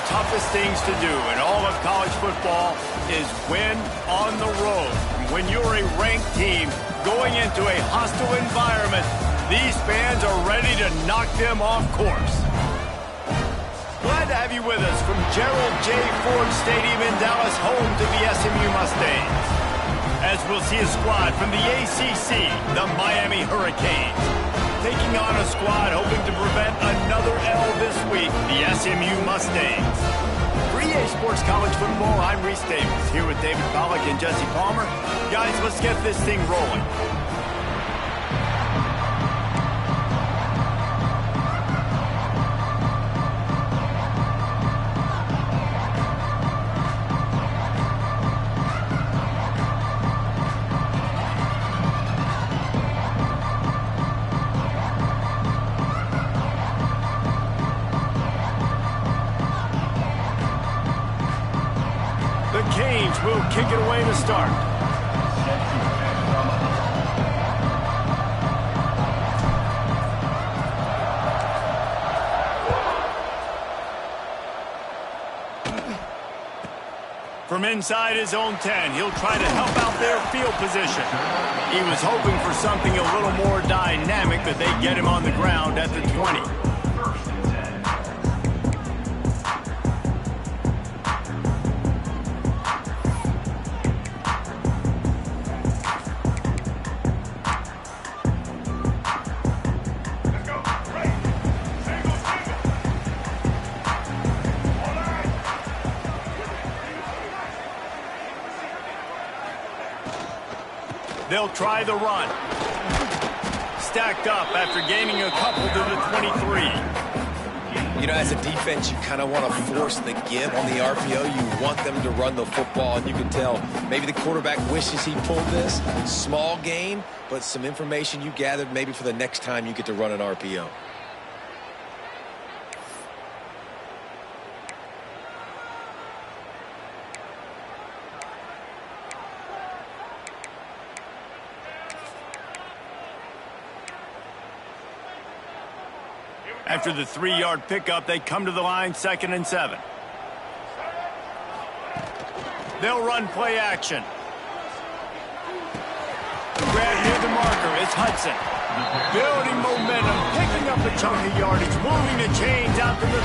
toughest things to do in all of college football is win on the road. When you're a ranked team going into a hostile environment, these fans are ready to knock them off course. Glad to have you with us from Gerald J. Ford Stadium in Dallas, home to the SMU Mustangs. As we'll see a squad from the ACC, the Miami Hurricanes, taking on a squad hoping to prevent another L this week, the SMU Mustangs. For EA Sports College Football, I'm Reese Davis, here with David Pollack and Jesse Palmer. Guys, let's get this thing rolling. The Canes will kick it away to start. From inside his own 10, he'll try to help out their field position. He was hoping for something a little more dynamic, but they get him on the ground at the 20. They'll try the run. Stacked up after gaining a couple to the 23. You know, as a defense, you kind of want to force the give on the RPO. You want them to run the football, and you can tell maybe the quarterback wishes he pulled this. Small gain, but some information you gathered maybe for the next time you get to run an RPO. After the 3-yard pickup, they come to the line, 2nd and 7. They'll run play action. Grab near the marker. It's Hudson. Building momentum, picking up a chunk of yardage, moving the chains out to the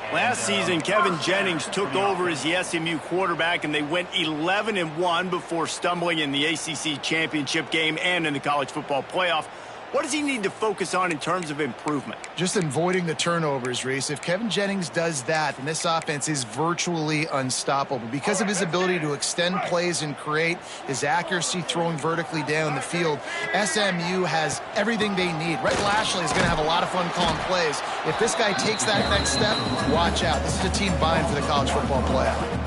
34. Last season, Kevin Jennings took over as the SMU quarterback, and they went 11-1 before stumbling in the ACC championship game and in the college football playoff. What does he need to focus on in terms of improvement? Just avoiding the turnovers, Reese. If Kevin Jennings does that, then this offense is virtually unstoppable. Because of his ability to extend plays and create, his accuracy throwing vertically down the field, SMU has everything they need. Rhett Lashley is going to have a lot of fun calling plays. If this guy takes that next step, watch out. This is a team vying for the college football playoff.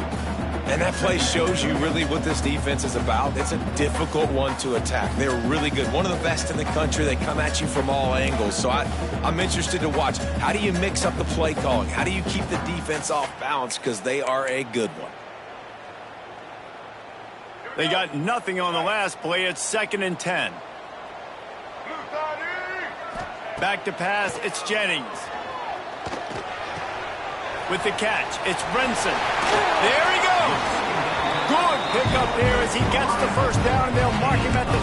And that play shows you really what this defense is about. It's a difficult one to attack. They're really good. One of the best in the country. They come at you from all angles. So I'm interested to watch. How do you mix up the play calling? How do you keep the defense off balance? Because they are a good one. They got nothing on the last play. It's 2nd and 10. Back to pass. It's Jennings. With the catch, it's Brinson. There he goes. Good pickup there as he gets the first down, and they'll mark him at the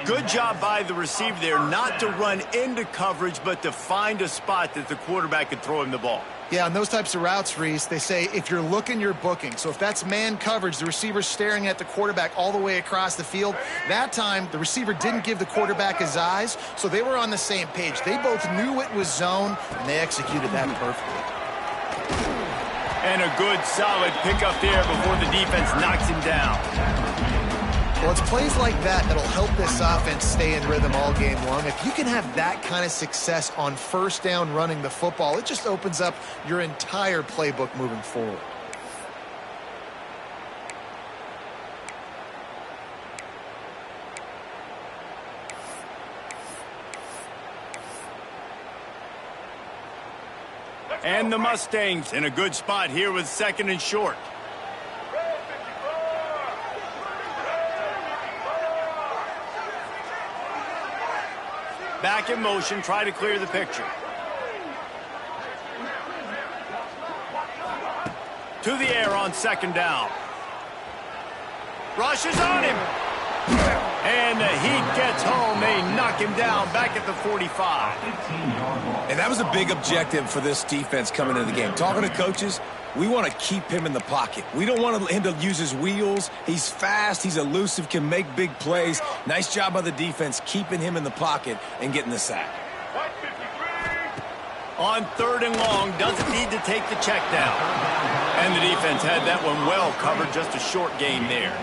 48. Good job by the receiver there not to run into coverage, but to find a spot that the quarterback could throw him the ball. Yeah, on those types of routes, Reese, they say if you're looking, you're booking. So if that's man coverage, the receiver's staring at the quarterback all the way across the field. That time, the receiver didn't give the quarterback his eyes, so they were on the same page. They both knew it was zone, and they executed that perfectly. And a good, solid pickup there before the defense knocks him down. Well, it's plays like that that'll help this offense stay in rhythm all game long. If you can have that kind of success on first down running the football, it just opens up your entire playbook moving forward. And the Mustangs in a good spot here with 2nd and short. Back in motion, try to clear the picture. To the air on second down. Rushes on him. And the heat gets home. They knock him down back at the 45. And that was a big objective for this defense coming into the game. Talking to coaches, we want to keep him in the pocket. We don't want him to use his wheels. He's fast. He's elusive, can make big plays. Nice job by the defense keeping him in the pocket and getting the sack. On 3rd and long, doesn't need to take the check down. And the defense had that one well covered, just a short gain there.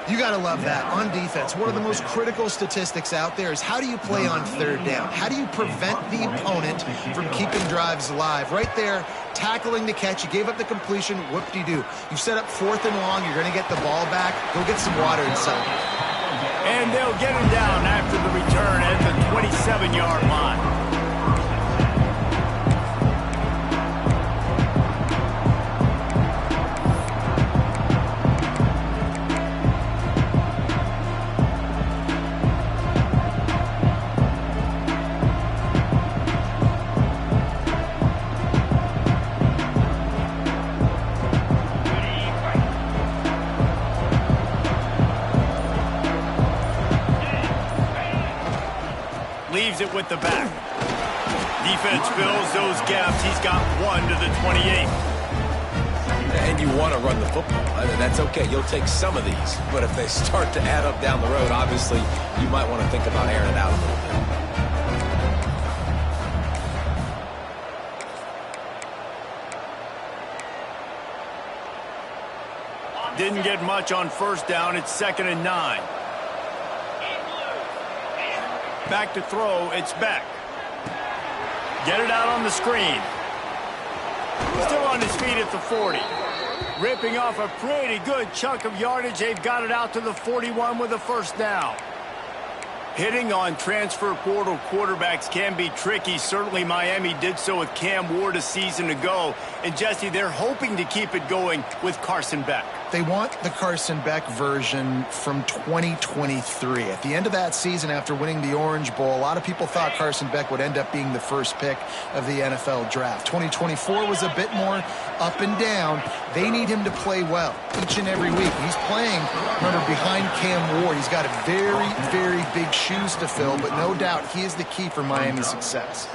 You got to love that. On defense, one of the most critical statistics out there is how do you play on 3rd down? How do you prevent the opponent from keeping drives alive? Right there, tackling the catch. You gave up the completion. Whoop-de-doo. You set up 4th and long. You're going to get the ball back. Go get some water and celebrate. And they'll get him down after the return at the 27-yard line. Leaves it with the back. Defense fills those gaps. He's got 1 to the 28. And you want to run the football. I mean, that's okay. You'll take some of these. But if they start to add up down the road, obviously, you might want to think about airing it out a little bit. Didn't get much on 1st down. It's 2nd and 9. Back to throw, it's Beck. Get it out on the screen. Still on his feet at the 40. Ripping off a pretty good chunk of yardage. They've got it out to the 41 with a 1st down. Hitting on transfer portal quarterbacks can be tricky. Certainly Miami did so with Cam Ward a season ago. And Jesse, they're hoping to keep it going with Carson Beck. They want the Carson Beck version from 2023. At the end of that season, after winning the Orange Bowl, a lot of people thought Carson Beck would end up being the first pick of the NFL draft. 2024 was a bit more up and down. They need him to play well each and every week. He's playing, remember, behind Cam Ward. He's got a very, very big shoes to fill, but no doubt he is the key for Miami's success.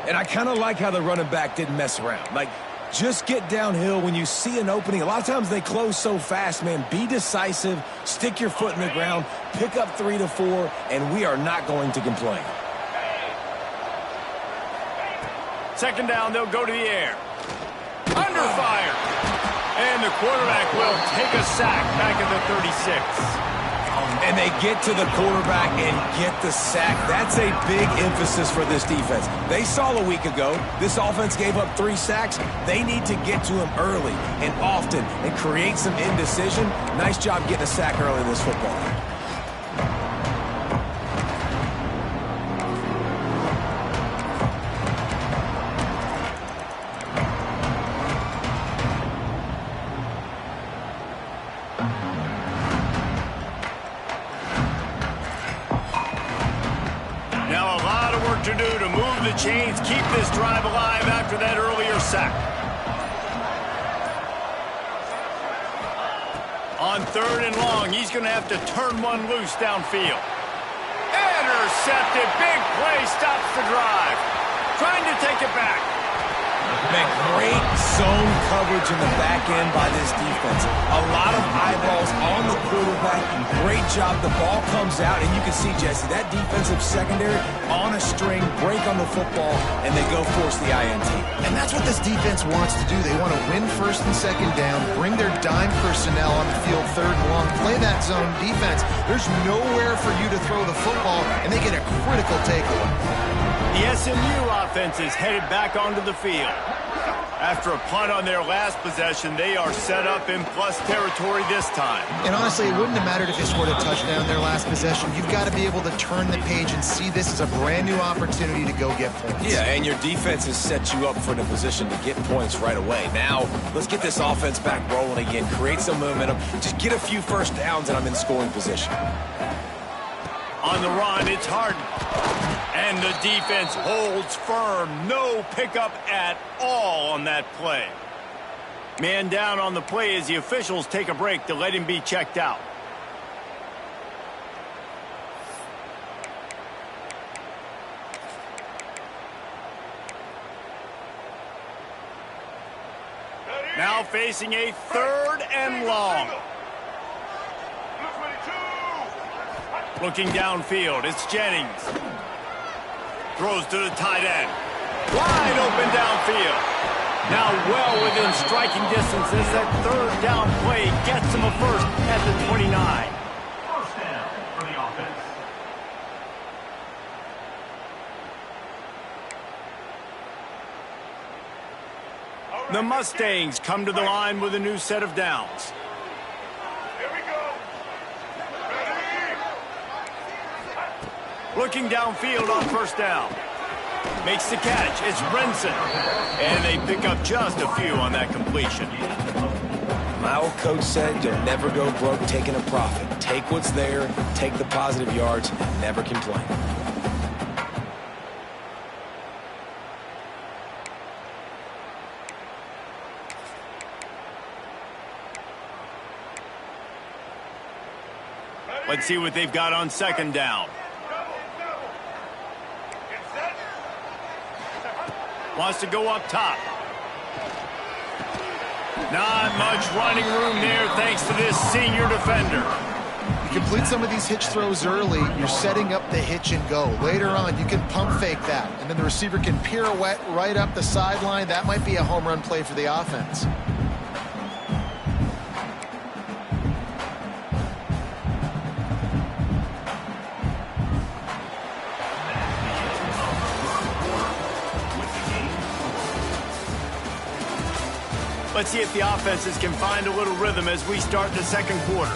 And I kind of like how the running back didn't mess around. Like, just get downhill when you see an opening. A lot of times they close so fast, man. Be decisive, stick your foot in the ground, pick up 3 to 4, and we are not going to complain. 2nd down, they'll go to the air. Under fire. And the quarterback will take a sack back at the 36. And they get to the quarterback and get the sack. That's a big emphasis for this defense. They saw a week ago, this offense gave up 3 sacks. They need to get to him early and often and create some indecision. Nice job getting a sack early in this football game. To do to move the chains, keep this drive alive after that earlier sack. On 3rd and long, he's going to have to turn one loose downfield. Intercepted. Big play stops the drive. Trying to take it back. Man, great zone coverage in the back end by this defense. A lot of eyeballs on the quarterback. Great job. The ball comes out, and you can see, Jesse, that defensive secondary on a string, break on the football, and they go force the INT. And that's what this defense wants to do. They want to win 1st and 2nd down, bring their dime personnel on the field 3rd and long, play that zone defense. There's nowhere for you to throw the football, and they get a critical takeaway. The SMU offense is headed back onto the field. After a punt on their last possession, they are set up in plus territory this time. And honestly, it wouldn't have mattered if they scored a touchdown their last possession. You've got to be able to turn the page and see this as a brand new opportunity to go get points. Yeah, and your defense has set you up for the position to get points right away. Now, let's get this offense back rolling again, create some momentum, just get a few 1st downs, and I'm in scoring position. On the run, it's Harden. And the defense holds firm. No pickup at all on that play. Man down on the play as the officials take a break to let him be checked out. Now facing a 3rd and long. Looking downfield, it's Jennings. Throws to the tight end. Wide open downfield. Now well within striking distance as that 3rd down play gets him a first at the 29. First down for the offense. The Mustangs come to the line with a new set of downs. Here we go. Looking downfield on 1st down. Makes the catch. It's Brinson. And they pick up just a few on that completion. My old coach said you'll never go broke taking a profit. Take what's there, take the positive yards, and never complain. Let's see what they've got on 2nd down. Wants to go up top. Not much running room there thanks to this senior defender. You complete some of these hitch throws early, you're setting up the hitch and go. Later on, you can pump fake that, and then the receiver can pirouette right up the sideline. That might be a home run play for the offense. Let's see if the offenses can find a little rhythm as we start the 2nd quarter.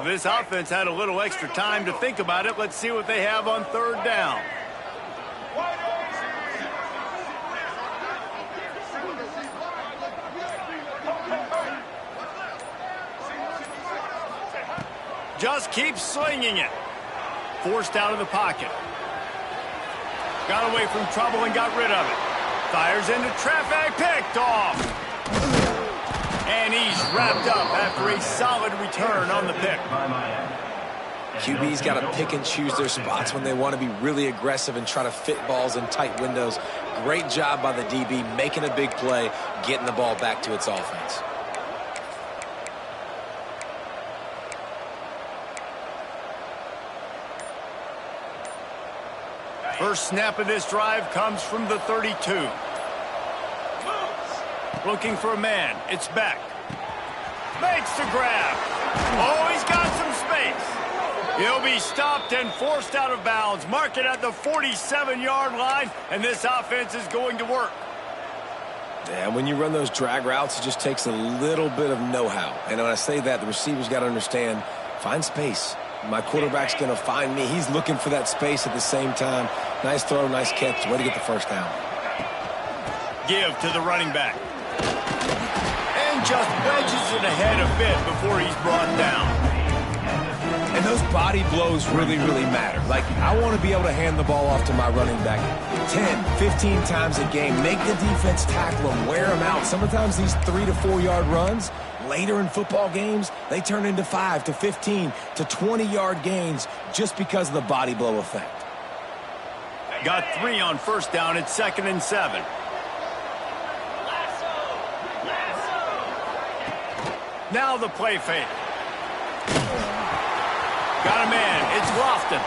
This offense had a little extra time to think about it. Let's see what they have on 3rd down. Just keeps slinging it. Forced out of the pocket. Got away from trouble and got rid of it. Fires into traffic, picked off. And he's wrapped up after a solid return on the pick. QB's got to pick and choose their spots when they want to be really aggressive and try to fit balls in tight windows. Great job by the DB making a big play, getting the ball back to its offense. First snap of this drive comes from the 32. Looking for a man. It's Beck. Makes the grab. Oh, he's got some space. He'll be stopped and forced out of bounds. Mark it at the 47-yard line, and this offense is going to work. Yeah, when you run those drag routes, it just takes a little bit of know-how. And when I say that, the receiver's got to understand, find space. My quarterback's going to find me. He's looking for that space at the same time. Nice throw, nice catch. Way to get the first down. Give to the running back. And just wedges it ahead a bit before he's brought down. And those body blows really, really matter. Like, I want to be able to hand the ball off to my running back 10, 15 times a game. Make the defense tackle him, wear him out. Sometimes these 3 to 4 yard runs, later in football games, they turn into 5 to 15 to 20-yard gains just because of the body blow effect. Got 3 on first down. It's 2nd and 7. Now the play fake. Got a man. It's Lofton.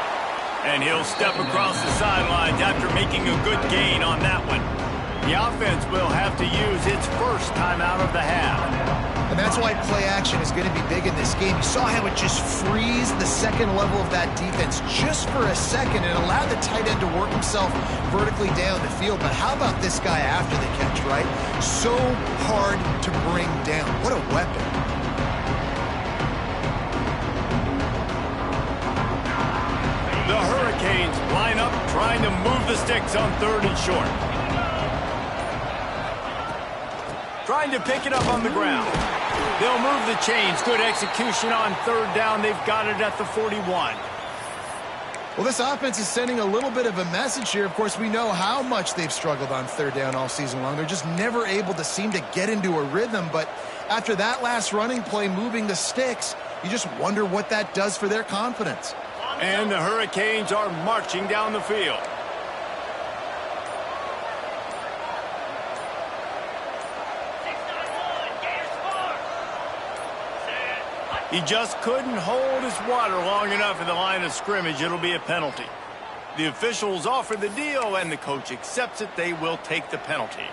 And he'll step across the sidelines after making a good gain on that one. The offense will have to use its first timeout of the half. And that's why play action is going to be big in this game. You saw how it just frees the second level of that defense just for a second and allowed the tight end to work himself vertically down the field. But how about this guy after the catch, right? So hard to bring down. What a weapon. The Hurricanes Hurricanes line up trying to move the sticks on 3rd and short. Trying to pick it up on the ground. They'll move the chains. Good execution on 3rd down. They've got it at the 41. Well, this offense is sending a little bit of a message here. Of course, we know how much they've struggled on 3rd down all season long. They're just never able to seem to get into a rhythm. But after that last running play, moving the sticks, you just wonder what that does for their confidence. And the Hurricanes are marching down the field. He just couldn't hold his water long enough in the line of scrimmage. It'll be a penalty. The officials offer the deal, and the coach accepts it. They will take the penalty.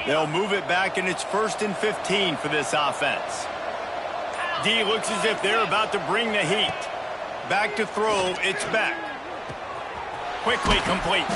They'll move it back, and it's 1st and 15 for this offense. D looks as if they're about to bring the heat. Back to throw, it's back. Quickly complete.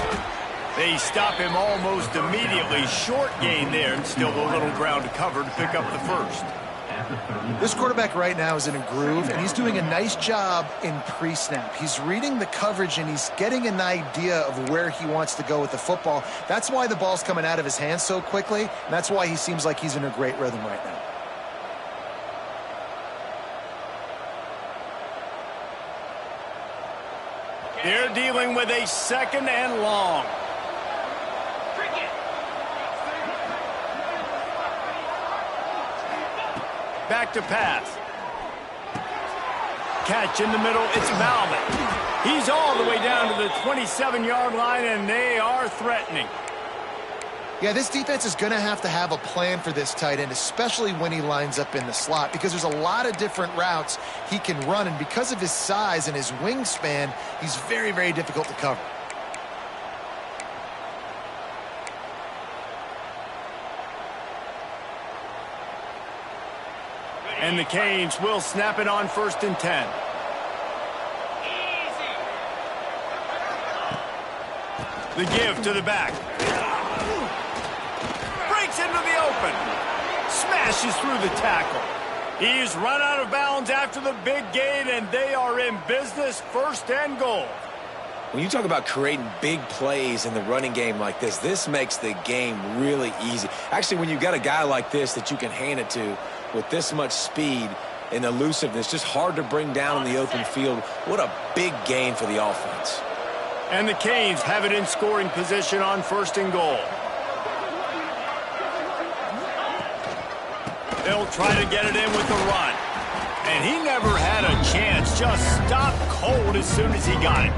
They stop him almost immediately. Short gain there, and still a little ground to cover to pick up the 1st. This quarterback right now is in a groove, and he's doing a nice job in pre-snap. He's reading the coverage, and he's getting an idea of where he wants to go with the football. That's why the ball's coming out of his hands so quickly, and that's why he seems like he's in a great rhythm right now. They're dealing with a 2nd and long. Back to pass. Catch in the middle. It's Bauman. He's all the way down to the 27-yard line, and they are threatening. Yeah, this defense is going to have a plan for this tight end, especially when he lines up in the slot, because there's a lot of different routes he can run, and because of his size and his wingspan, he's very, very difficult to cover. And the Canes will snap it on 1st and 10. The give to the back. Breaks into the open. Smashes through the tackle. He's run out of bounds after the big gain, and they are in business. 1st and goal. When you talk about creating big plays in the running game like this makes the game really easy. Actually, when you've got a guy like this that you can hand it to with this much speed and elusiveness, just hard to bring down in the open field, what a big gain for the offense. And the Canes have it in scoring position on 1st and goal. They'll try to get it in with the run. And he never had a chance. Just stopped cold as soon as he got it.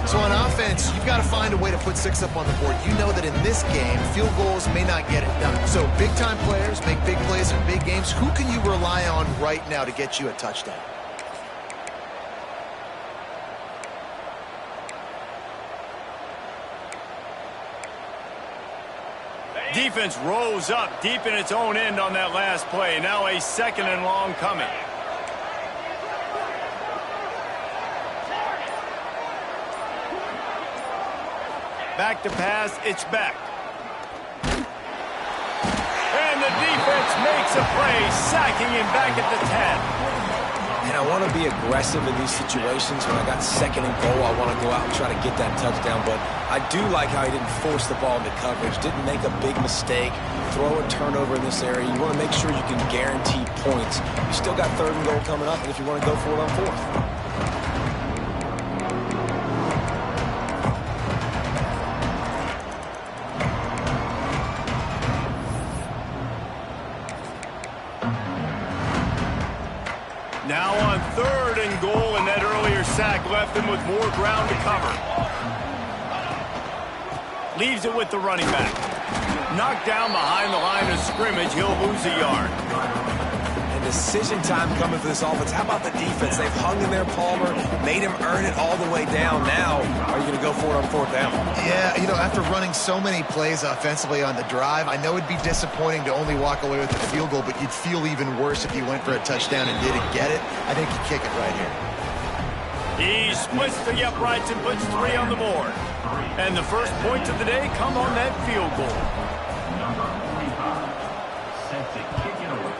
So on offense, you've got to find a way to put 6 up on the board. You know that in this game, field goals may not get it done. So big-time players make big plays in big games. Who can you rely on right now to get you a touchdown? Defense rose up deep in its own end on that last play. Now a 2nd and long coming. Back to pass, it's back. And the defense makes a play, sacking him back at the 10. And I want to be aggressive in these situations. When I got 2nd and goal, I want to go out and try to get that touchdown. But I do like how he didn't force the ball into coverage, didn't make a big mistake, throw a turnover in this area. You want to make sure you can guarantee points. You still got 3rd and goal coming up, and if you want to go for it on 4th. Now on 3rd and goal, and that earlier sack left him with more ground to cover. Leaves it with the running back. Knocked down behind the line of scrimmage, he'll lose a yard. And decision time coming for this offense. How about the defense? They've hung in there, Palmer, made him earn it all the way down. Now, are you going to go for it on 4th down? Yeah, you know, after running so many plays offensively on the drive, I know it'd be disappointing to only walk away with a field goal, but you'd feel even worse if you went for a touchdown and didn't get it. I think you kick it right here. He splits the uprights and puts 3 on the board. And the first points of the day come on that field goal. Number 45, set to kick it away.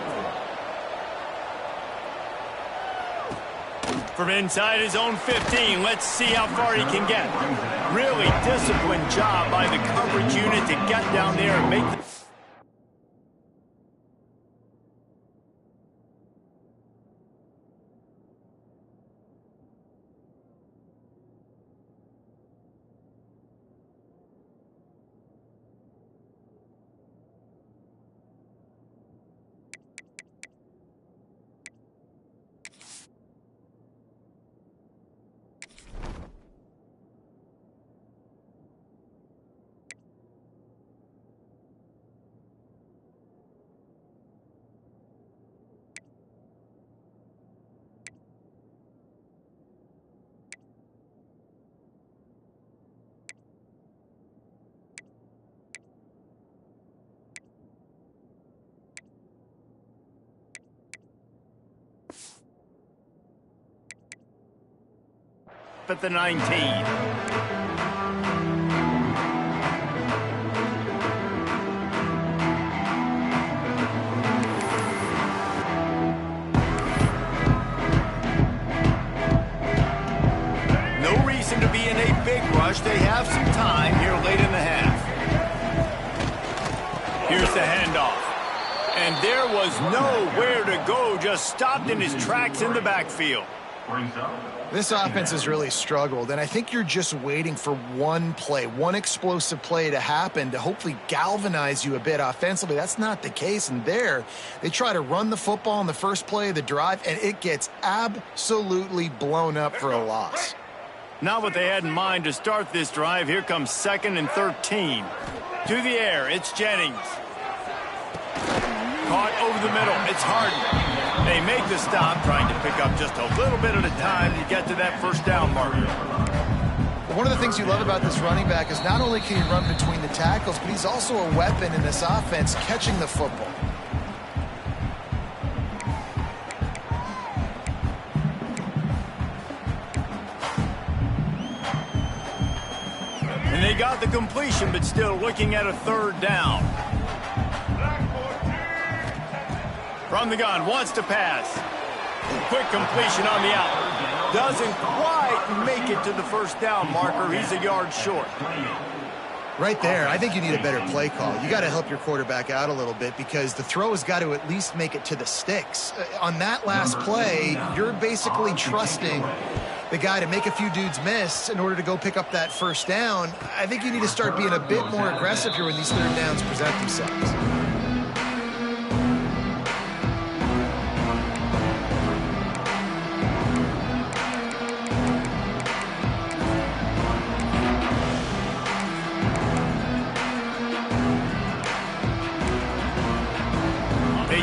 From inside his own 15, let's see how far he can get. Really disciplined job by the coverage unit to get down there and make the... at the 19. No reason to be in a big rush. They have some time here late in the half. Here's the handoff. And there was nowhere to go, just stopped in his tracks in the backfield. Brings up. This offense has really struggled, and I think you're just waiting for one play, one explosive play to happen to hopefully galvanize you a bit offensively. That's not the case, and there they try to run the football on the first play of the drive, and it gets absolutely blown up for a loss. Not what they had in mind to start this drive. Here comes 2nd and 13. To the air, it's Jennings. Caught over the middle, it's Harden. They make the stop, trying to pick up just a little bit at a time to get to that first down marker. One of the things you love about this running back is not only can he run between the tackles, but he's also a weapon in this offense, catching the football. And they got the completion, but still looking at a 3rd down. From the gun, wants to pass. Quick completion on the out. Doesn't quite make it to the first down marker. He's a yard short. Right there, I think you need a better play call. You got to help your quarterback out a little bit because the throw has got to at least make it to the sticks. On that last play, you're basically trusting the guy to make a few dudes miss in order to go pick up that first down. I think you need to start being a bit more aggressive here when these 3rd downs present themselves.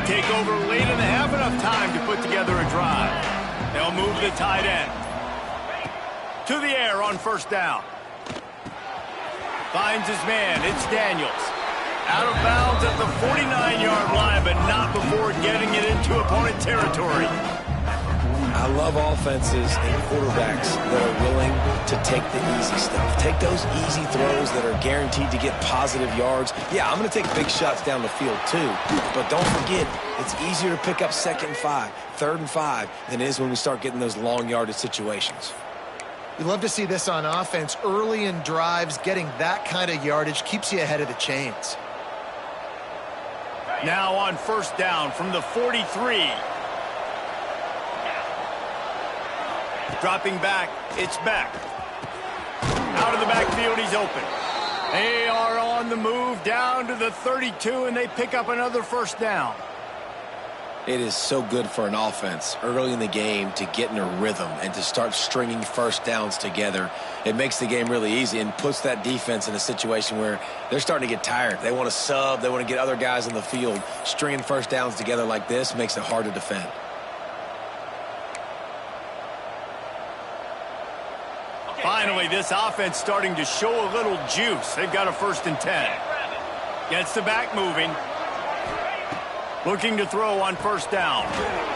Take over late in the half, enough time to put together a drive. They'll move the tight end. To the air on 1st down. Finds his man, it's Daniels. Out of bounds at the 49-yard line, but not before getting it into opponent territory. I love offenses and quarterbacks that are willing to take the easy stuff. Take those easy throws that are guaranteed to get positive yards. Yeah, I'm going to take big shots down the field too, but don't forget, it's easier to pick up 2nd and 5, 3rd and 5 than it is when we start getting those long yardage situations. You love to see this on offense. Early in drives, getting that kind of yardage keeps you ahead of the chains. Now on 1st down from the 43. Dropping back, it's back. Out of the backfield, he's open. They are on the move down to the 32, and they pick up another 1st down. It is so good for an offense early in the game to get in a rhythm and to start stringing 1st downs together. It makes the game really easy and puts that defense in a situation where they're starting to get tired. They want to sub. They want to get other guys on the field. Stringing 1st downs together like this makes it hard to defend. Finally, this offense starting to show a little juice. They've got a 1st and 10. Gets the back moving. Looking to throw on 1st down.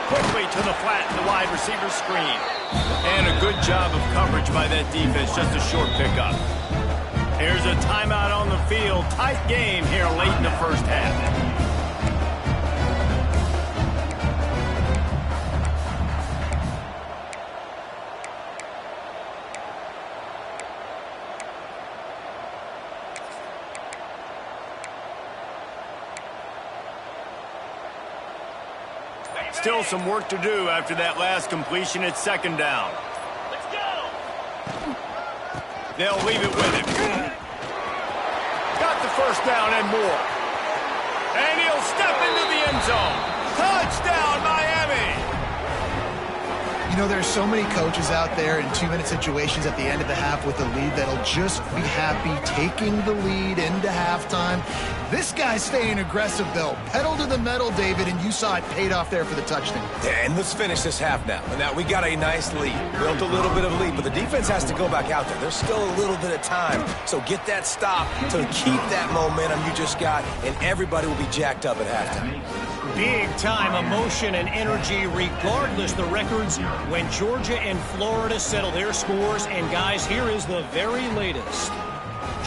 Quickly to the flat, the wide receiver screen. And a good job of coverage by that defense, just a short pickup. Here's a timeout on the field. Tight game here late in the first half. Still some work to do after that last completion at second down. Let's go! They'll leave it with him. Got the first down and more. And he'll step into the end zone. Touchdown, Miami! You know, there's so many coaches out there in 2-minute situations at the end of the half with a lead that'll just be happy taking the lead into halftime. This guy's staying aggressive, though. Pedal to the metal, David, and you saw it paid off there for the touchdown. And let's finish this half now. And now we got a nice lead. Built a little bit of lead, but the defense has to go back out there. There's still a little bit of time. So get that stop to keep that momentum you just got, and everybody will be jacked up at halftime. Big-time emotion and energy regardless the records when Georgia and Florida settle their scores. And, guys, here is the very latest.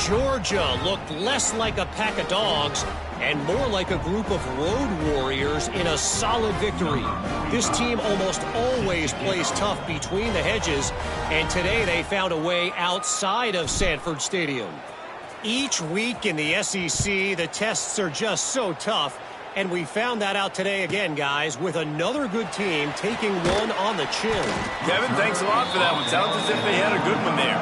Georgia looked less like a pack of dogs and more like a group of road warriors in a solid victory. This team almost always plays tough between the hedges, and today they found a way outside of Sanford Stadium. Each week in the SEC, the tests are just so tough, and we found that out today again, guys, with another good team taking one on the chin. Kevin, thanks a lot for that one. Sounds as if they had a good one there.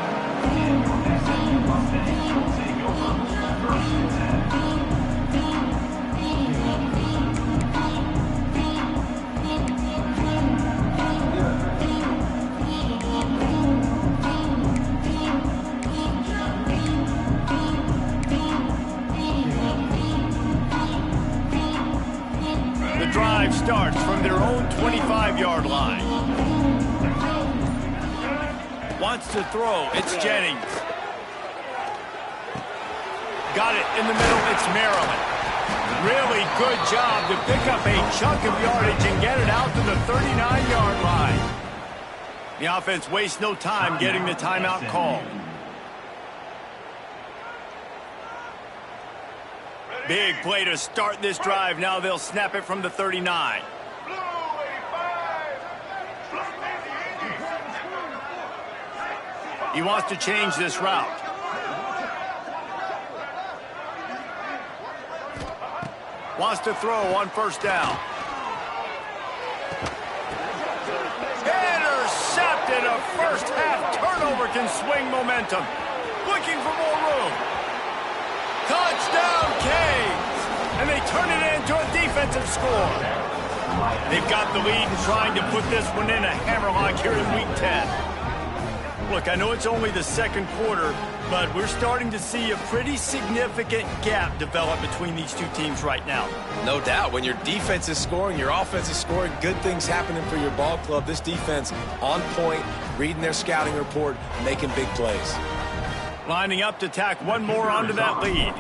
Drive starts from their own 25-yard line. Wants to throw. It's Jennings. Got it in the middle. It's Maryland. Really good job to pick up a chunk of yardage and get it out to the 39-yard line. The offense wastes no time getting the timeout called. Big play to start this drive. Now they'll snap it from the 39. He wants to change this route. Wants to throw on first down. Intercepted. A first half turnover can swing momentum. Looking for more room. Touchdown, Canes! And they turn it into a defensive score. They've got the lead and trying to put this one in a hammerlock here in Week 10. Look, I know it's only the second quarter, but we're starting to see a pretty significant gap develop between these two teams right now. No doubt. When your defense is scoring, your offense is scoring, good things happening for your ball club. This defense on point, reading their scouting report, making big plays. Lining up to tack one more onto that lead.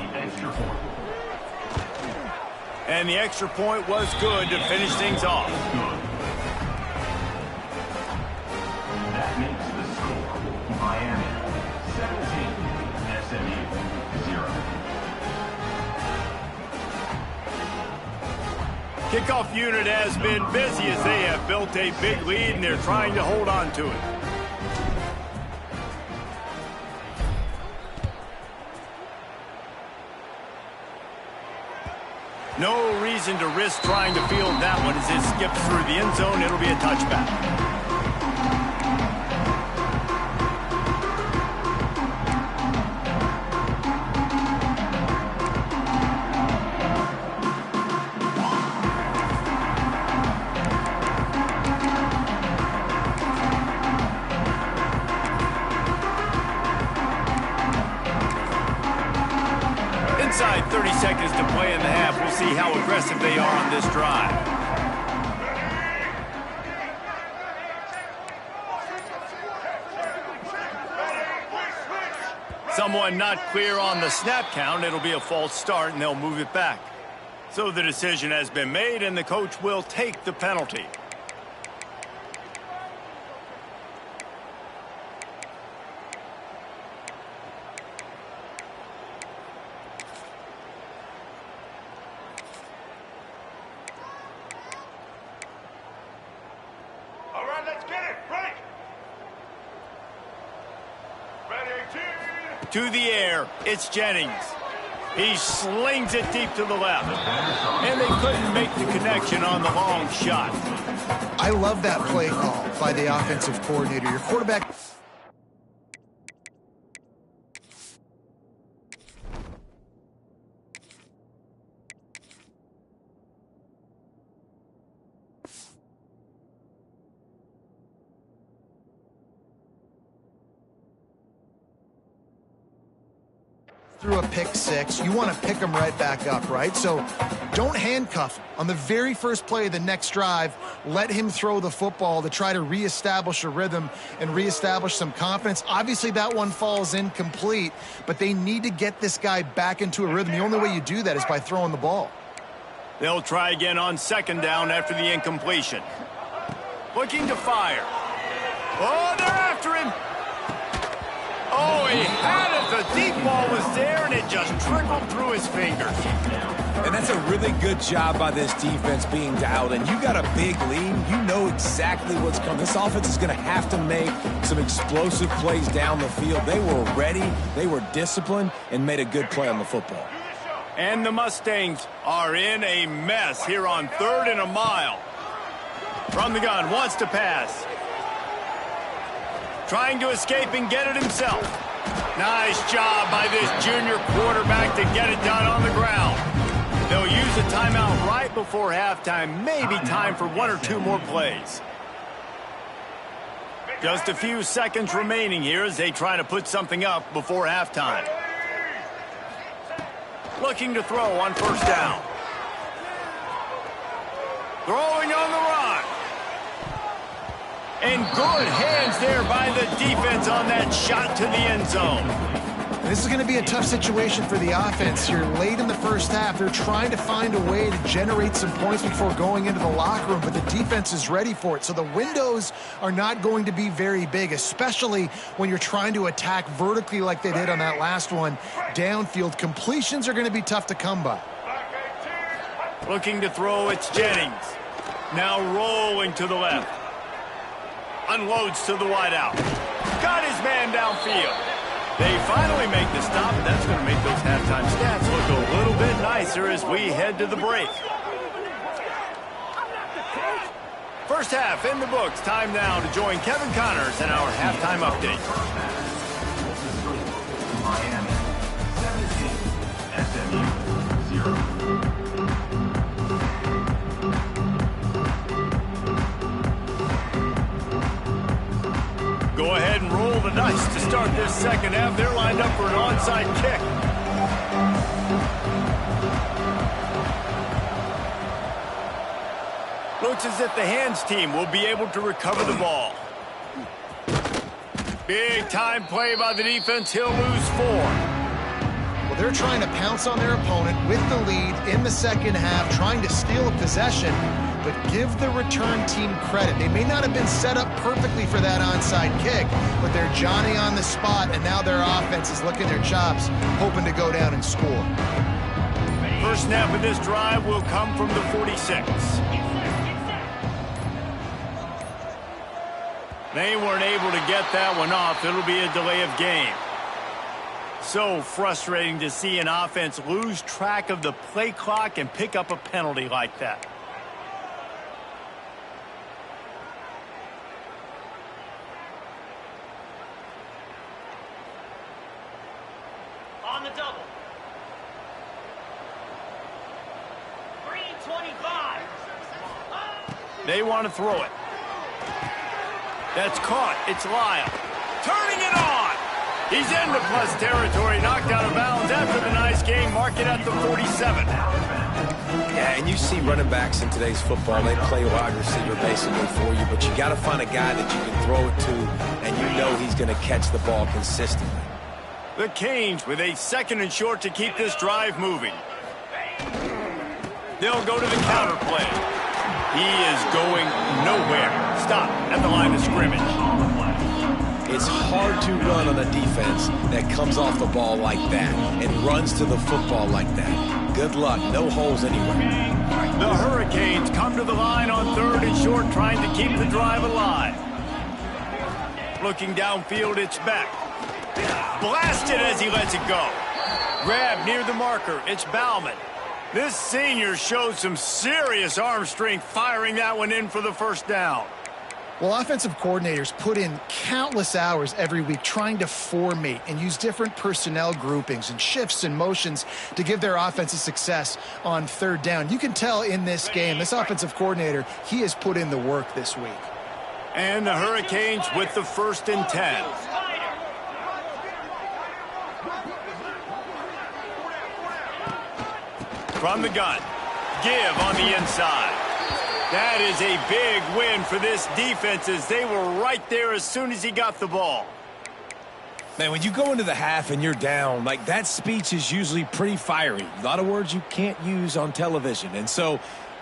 And the extra point was good to finish things off. That makes the score Miami 17, SMU 0. Kickoff unit has been busy as they have built a big lead and they're trying to hold on to it. No reason to risk trying to field that one as it skips through the end zone. It'll be a touchback. Inside 30 seconds to play in the half. We'll see how aggressive they are on this drive. Someone not clear on the snap count. It'll be a false start, and they'll move it back. So the decision has been made, and the coach will take the penalty. let's get it. Ready, team. To the air, it's Jennings. He slings it deep to the left. And they couldn't make the connection on the long shot. I love that play call by the offensive coordinator. Your quarterback... through a pick six, you want to pick them right back up, right? So don't handcuff him. On the very first play of the next drive, let him throw the football to try to reestablish a rhythm and reestablish some confidence. Obviously, that one falls incomplete, but they need to get this guy back into a rhythm. The only way you do that is by throwing the ball. They'll try again on second down after the incompletion. Looking to fire. Oh, they're after him. Oh, he had it. The deep ball was there, and it just trickled through his fingers. And that's a really good job by this defense being dialed in. You got a big lead. You know exactly what's coming. This offense is going to have to make some explosive plays down the field. They were ready, they were disciplined, and made a good play on the football. And the Mustangs are in a mess here on 3rd and a mile. From the gun, wants to pass. Trying to escape and get it himself. Nice job by this junior quarterback to get it done on the ground. They'll use a timeout right before halftime. Maybe time for 1 or 2 more plays. Just a few seconds remaining here as they try to put something up before halftime. Looking to throw on first down. Throwing on the run. And good hands there by the defense on that shot to the end zone. This is going to be a tough situation for the offense here. Late in the first half, they're trying to find a way to generate some points before going into the locker room, but the defense is ready for it. So the windows are not going to be very big, especially when you're trying to attack vertically like they did on that last one. Downfield completions are going to be tough to come by. Looking to throw, it's Jennings. Now rolling to the left. Unloads to the wideout. Got his man downfield. They finally make the stop. That's going to make those halftime stats look a little bit nicer as we head to the break. First half in the books. Time now to join Kevin Connors in our halftime update. Miami 17, SMU 0. Go ahead and roll the dice to start this second half. They're lined up for an onside kick. Looks as if the hands team will be able to recover the ball. Big time play by the defense. He'll lose 4. Well, they're trying to pounce on their opponent with the lead in the second half, trying to steal a possession. But give the return team credit. They may not have been set up perfectly for that onside kick, but they're Johnny on the spot, and now their offense is licking their chops, hoping to go down and score. First snap of this drive will come from the 46. They weren't able to get that one off. It'll be a delay of game. So frustrating to see an offense lose track of the play clock and pick up a penalty like that. On the double. 325. They want to throw it. That's caught. It's Lyle. Turning it on. He's into plus territory. Knocked out of bounds after the nice game. Mark it at the 47. Yeah, and you see running backs in today's football, they play wide receiver basically for you, but you got to find a guy that you can throw it to, and you know he's going to catch the ball consistently. The Canes with a 2nd and short to keep this drive moving. They'll go to the counter play. He is going nowhere. Stop at the line of scrimmage. It's hard to run on a defense that comes off the ball like that and runs to the football like that. Good luck. No holes anywhere. The Hurricanes come to the line on 3rd and short, trying to keep the drive alive. Looking downfield, it's Beck. Blasted as he lets it go. Grab near the marker, it's Bauman. This senior shows some serious arm strength, firing that one in for the first down. Well, offensive coordinators put in countless hours every week trying to formate and use different personnel groupings and shifts and motions to give their offensive success on 3rd down. You can tell in this game, this offensive coordinator, he has put in the work this week. And the Hurricanes with the 1st and 10. From the gun, give on the inside. That is a big win for this defense as they were right there as soon as he got the ball. Man, when you go into the half and you're down, like that speech is usually pretty fiery. A lot of words you can't use on television. And so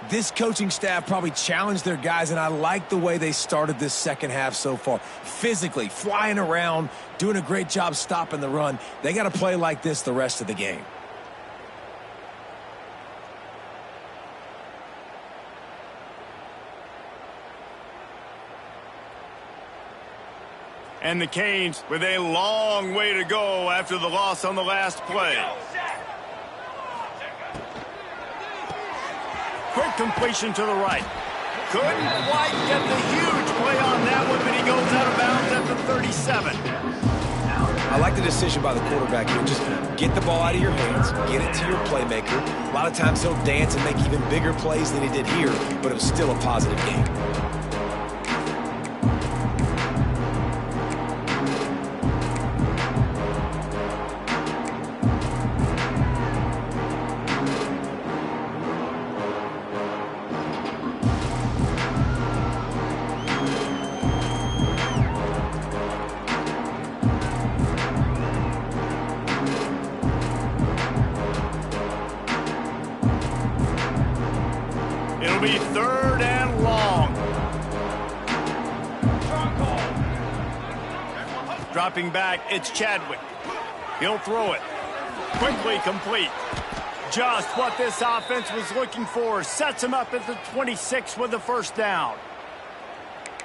this coaching staff probably challenged their guys, and I like the way they started this second half so far. Physically, flying around, doing a great job stopping the run. They got to play like this the rest of the game. And the Canes with a long way to go after the loss on the last play. Quick completion to the right. Couldn't quite get the huge play on that one, but he goes out of bounds at the 37. I like the decision by the quarterback here. Just get the ball out of your hands, get it to your playmaker. A lot of times he'll dance and make even bigger plays than he did here, but it was still a positive game. It'll be 3rd and long. Dropping back, it's Chadwick. He'll throw it. Quickly complete. Just what this offense was looking for. Sets him up at the 26 with the 1st down.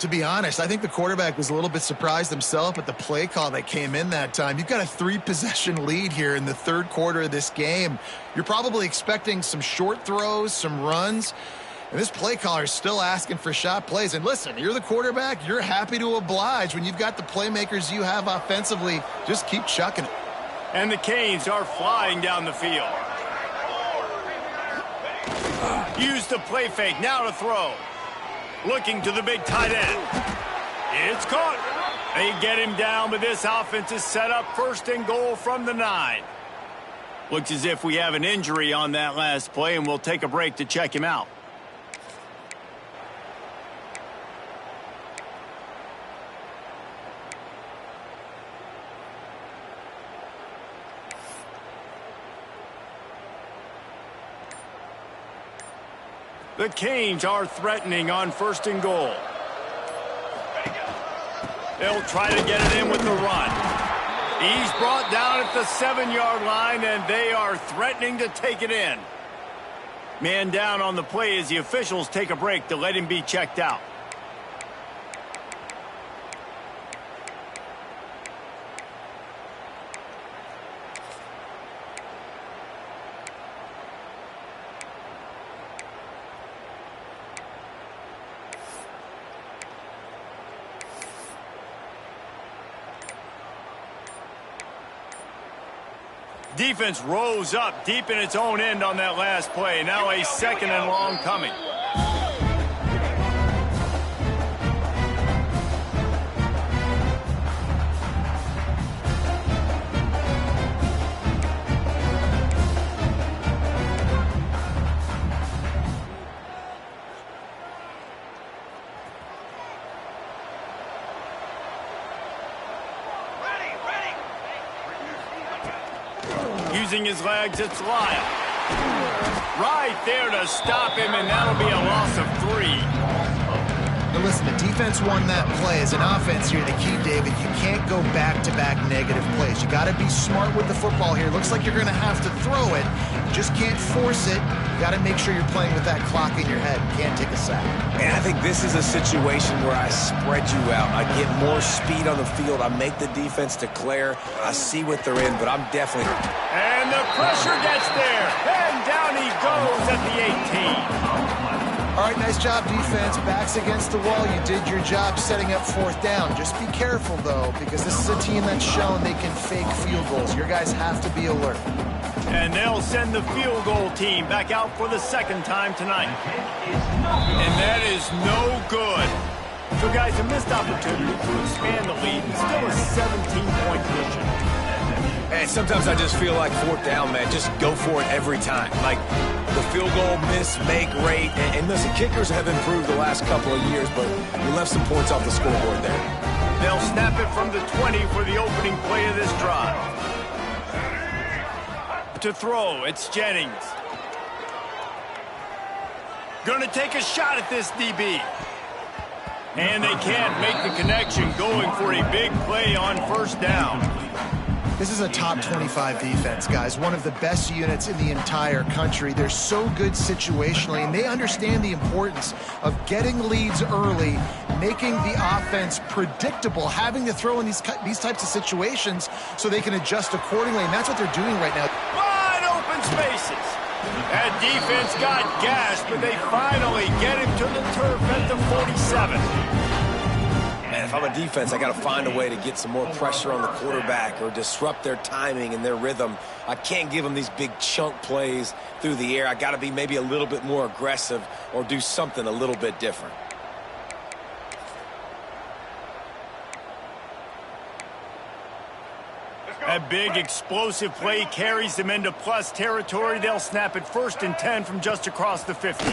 To be honest, I think the quarterback was a little bit surprised himself at the play call that came in that time. You've got a 3-possession lead here in the 3rd quarter of this game. You're probably expecting some short throws, some runs. And this play caller is still asking for shot plays. And listen, you're the quarterback. You're happy to oblige when you've got the playmakers you have offensively. Just keep chucking it. And the Canes are flying down the field. Use the play fake, now to throw. Looking to the big tight end. It's caught. They get him down, but this offense is set up 1st and goal from the 9. Looks as if we have an injury on that last play, and we'll take a break to check him out. The Canes are threatening on 1st and goal. They'll try to get it in with the run. He's brought down at the 7-yard line, and they are threatening to take it in. Man down on the play as the officials take a break to let him be checked out. Defense rose up deep in its own end on that last play. Now a 2nd and long coming. Using his legs, it's Lyle. Right there to stop him, and that'll be a loss of 3. Now listen, the defense won that play. As an offense here, the key, David, you can't go back-to-back negative plays. You got to be smart with the football here. Looks like you're going to have to throw it. You just can't force it. got to make sure you're playing with that clock in your head. You can't take a sack. And I think this is a situation where I spread you out. I get more speed on the field. I make the defense declare. I see what they're in, but I'm definitely... And the pressure gets there. And down he goes at the 18. All right, nice job, defense. Backs against the wall. You did your job setting up fourth down. Just be careful, though, because this is a team that's shown they can fake field goals. Your guys have to be alert. And they'll send the field goal team back out for the second time tonight. And that is no good. So, guys, a missed opportunity to expand the lead and still a 17-point cushion. And sometimes I just feel like fourth down, man, just go for it every time. Like the field goal miss-make rate. And listen, kickers have improved the last couple of years, but we left some points off the scoreboard there. They'll snap it from the 20 for the opening play of this drive. To throw, it's Jennings. Gonna take a shot at this DB. And they can't make the connection, going for a big play on first down. This is a top 25 defense, guys. One of the best units in the entire country. They're so good situationally, and they understand the importance of getting leads early, making the offense predictable, having to throw in these types of situations so they can adjust accordingly, and that's what they're doing right now. Wide open spaces. That defense got gashed, but they finally get him to the turf at the 47. Man, if I'm a defense, I got to find a way to get some more pressure on the quarterback or disrupt their timing and their rhythm. I can't give them these big chunk plays through the air. I got to be maybe a little bit more aggressive or do something a little bit different. A big explosive play carries them into plus territory. They'll snap it 1st and 10 from just across the 50.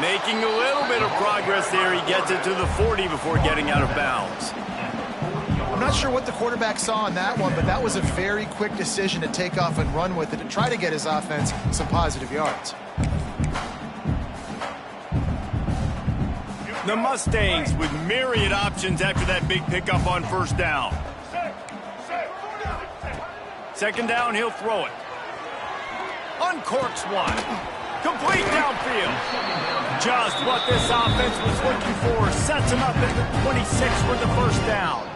Making a little bit of progress there. He gets it to the 40 before getting out of bounds. I'm not sure what the quarterback saw on that one, but that was a very quick decision to take off and run with it to try to get his offense some positive yards. The Mustangs with myriad options after that big pickup on first down. Second down, he'll throw it. Uncorks one. Complete downfield. Just what this offense was looking for. Sets him up at the 26 for the first down.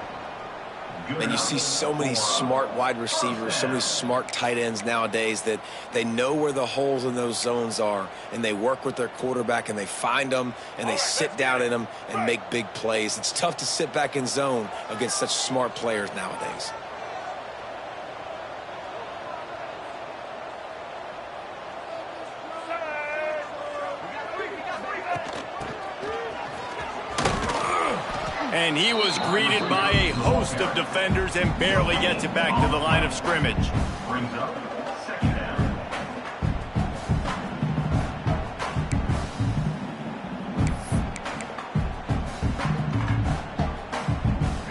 And you see so many smart wide receivers, so many smart tight ends nowadays that they know where the holes in those zones are, and they work with their quarterback, and they find them, and they sit down in them and make big plays. It's tough to sit back in zone against such smart players nowadays. And he was greeted by a host of defenders and barely gets it back to the line of scrimmage. Brings up second down.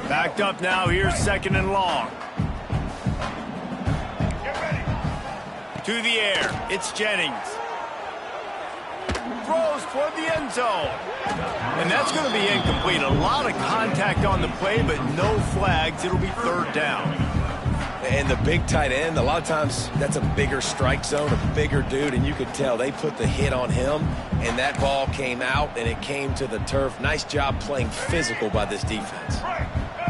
Backed up now, here's 2nd and long. To the air, it's Jennings. Throws toward the end zone. And that's going to be incomplete. A lot of contact on the play, but no flags. It'll be 3rd down. And the big tight end, a lot of times that's a bigger strike zone, a bigger dude, and you could tell they put the hit on him, and that ball came out, and it came to the turf. Nice job playing physical by this defense.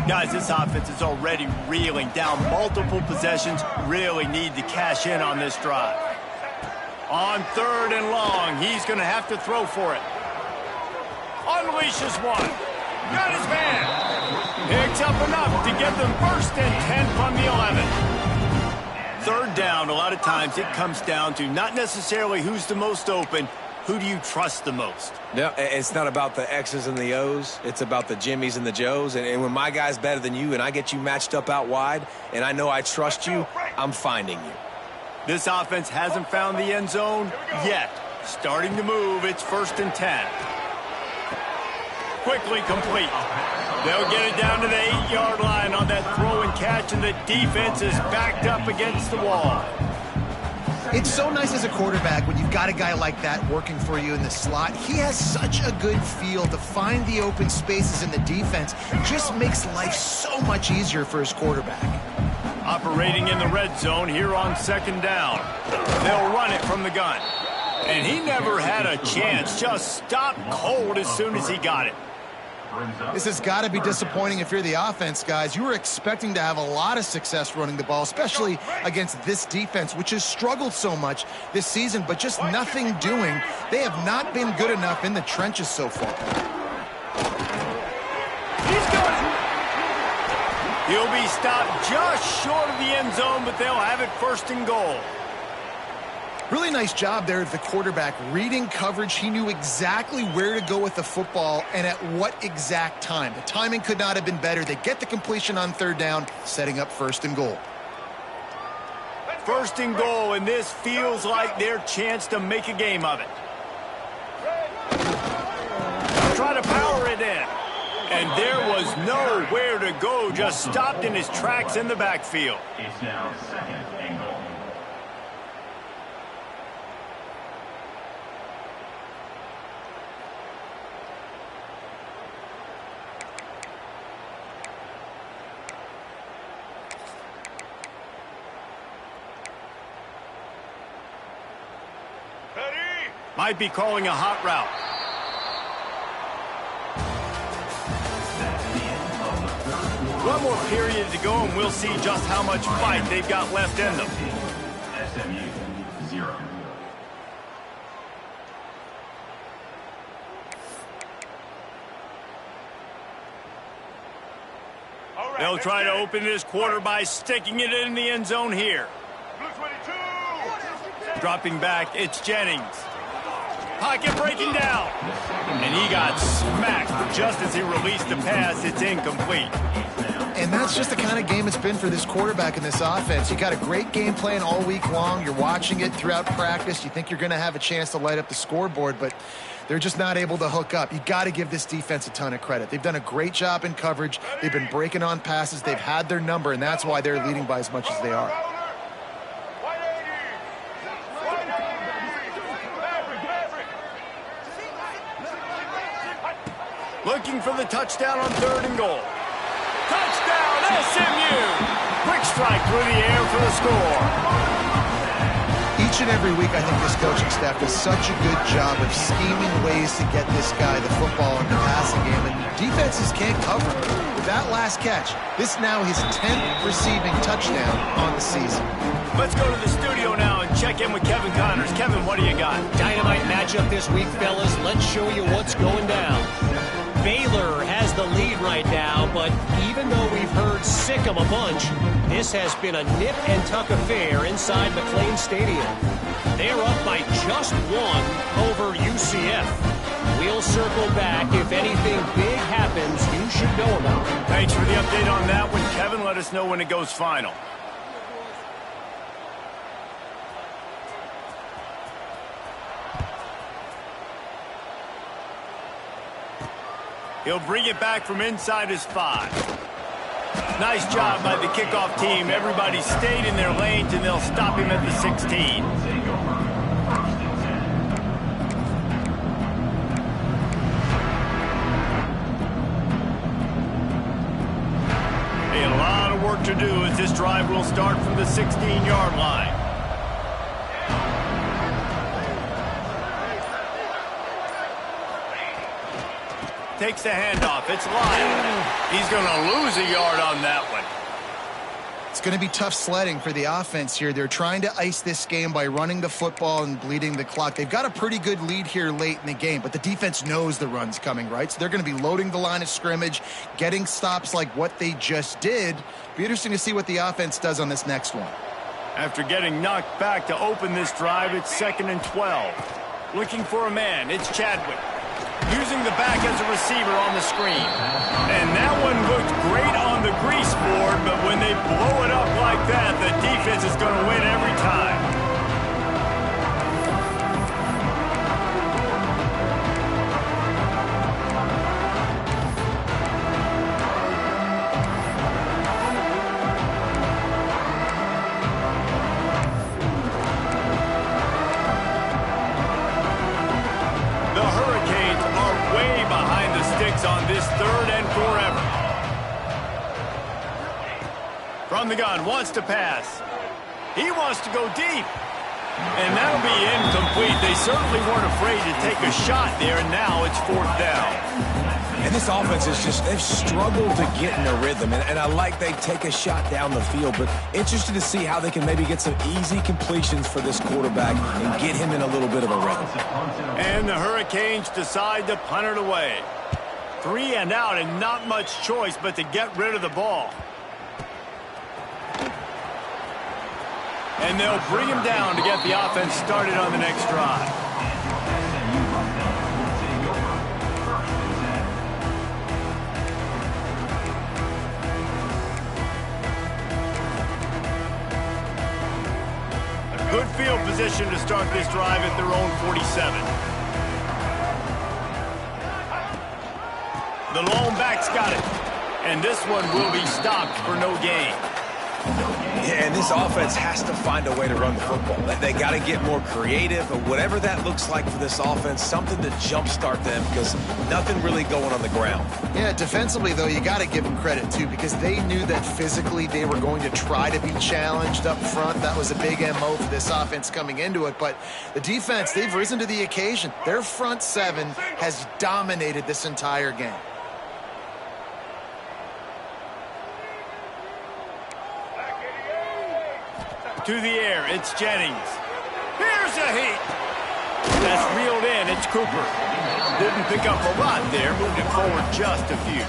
Guys, this offense is already reeling down multiple possessions. Really need to cash in on this drive. On 3rd and long, he's going to have to throw for it. Unleashes one. Got his man. Picks up enough to give them 1st and 10 from the 11. 3rd down, a lot of times it comes down to not necessarily who's the most open, who do you trust the most? No, it's not about the X's and the O's. It's about the Jimmys and the Joes. And when my guy's better than you and I get you matched up out wide and I know I trust you, I'm finding you. This offense hasn't found the end zone yet. Starting to move, it's 1st and 10. Quickly complete. They'll get it down to the 8-yard line on that throw and catch, and the defense is backed up against the wall. It's so nice as a quarterback when you've got a guy like that working for you in the slot. He has such a good feel to find the open spaces in the defense. It just makes life so much easier for his quarterback. Operating in the red zone here on 2nd down. They'll run it from the gun. And he never had a chance. Just stopped cold as soon as he got it. This has got to be disappointing if you're the offense, guys. You were expecting to have a lot of success running the ball, especially against this defense, which has struggled so much this season, but just nothing doing. They have not been good enough in the trenches so far. He'll be stopped just short of the end zone, but they'll have it 1st and goal. Really nice job there of the quarterback. Reading coverage, he knew exactly where to go with the football and at what exact time. The timing could not have been better. They get the completion on 3rd down, setting up 1st and goal. 1st and goal, and this feels like their chance to make a game of it. Try to power it in. And there was nowhere to go, just stopped in his tracks in the backfield. It's now 2nd and goal. Might be calling a hot route. One more period to go, and we'll see just how much fight they've got left in them. SMU 0. They'll try to open this quarter by sticking it in the end zone here. Dropping back, it's Jennings. Pocket breaking down. And he got smacked just as he released the pass. It's incomplete. And that's just the kind of game it's been for this quarterback in this offense. You got a great game plan all week long. You're watching it throughout practice. You think you're going to have a chance to light up the scoreboard, but they're just not able to hook up. You got to give this defense a ton of credit. They've done a great job in coverage. They've been breaking on passes. They've had their number, and that's why they're leading by as much as they are. Looking for the touchdown on 3rd and goal. Touchdown, SMU! Quick strike through the air for the score. Each and every week, I think this coaching staff does such a good job of scheming ways to get this guy the football in the passing game, and defenses can't cover him. With that last catch, this now his 10th receiving touchdown on the season. Let's go to the studio now and check in with Kevin Connors. Kevin, what do you got? Dynamite matchup this week, fellas. Let's show you what's going down. Baylor has the lead right now, but even though we've heard sick 'em a bunch, this has been a nip-and-tuck affair inside McLean Stadium. They're up by just 1 over UCF. We'll circle back. If anything big happens, you should know about it. Thanks for the update on that one, Kevin. Let us know when it goes final. He'll bring it back from inside his 5. Nice job by the kickoff team. Everybody stayed in their lanes, and they'll stop him at the 16. A lot of work to do as this drive will start from the 16-yard line. Takes the handoff. It's Lyle. He's going to lose a yard on that one. It's going to be tough sledding for the offense here. They're trying to ice this game by running the football and bleeding the clock. They've got a pretty good lead here late in the game, but the defense knows the run's coming, right? So they're going to be loading the line of scrimmage, getting stops like what they just did. Be interesting to see what the offense does on this next one. After getting knocked back to open this drive, it's 2nd and 12. Looking for a man. It's Chadwick. Using the back as a receiver on the screen. And that one looked great on the grease board, but when they blow it up like that, the defense is going to win every time. On this 3rd and forever. From the gun, wants to pass. He wants to go deep. And that'll be incomplete. They certainly weren't afraid to take a shot there, and now it's 4th down. And this offense is just, they've struggled to get in a rhythm. And I like they take a shot down the field, but interested to see how they can maybe get some easy completions for this quarterback and get him in a little bit of a rhythm. And the Hurricanes decide to punt it away. 3 and out, and not much choice but to get rid of the ball. And they'll bring him down to get the offense started on the next drive. Good field position to start this drive at their own 47. The lone back's got it. And this one will be stopped for no gain. Yeah, and this offense has to find a way to run the football. They got to get more creative, but whatever that looks like for this offense, something to jumpstart them because nothing really going on the ground. Yeah, defensively, though, you got to give them credit, too, because they knew that physically they were going to try to be challenged up front. That was a big MO for this offense coming into it. But the defense, they've risen to the occasion. Their front seven has dominated this entire game. To the air, it's Jennings. Here's a heat. That's reeled in, it's Cooper. Didn't pick up a lot there, moved it forward just a few.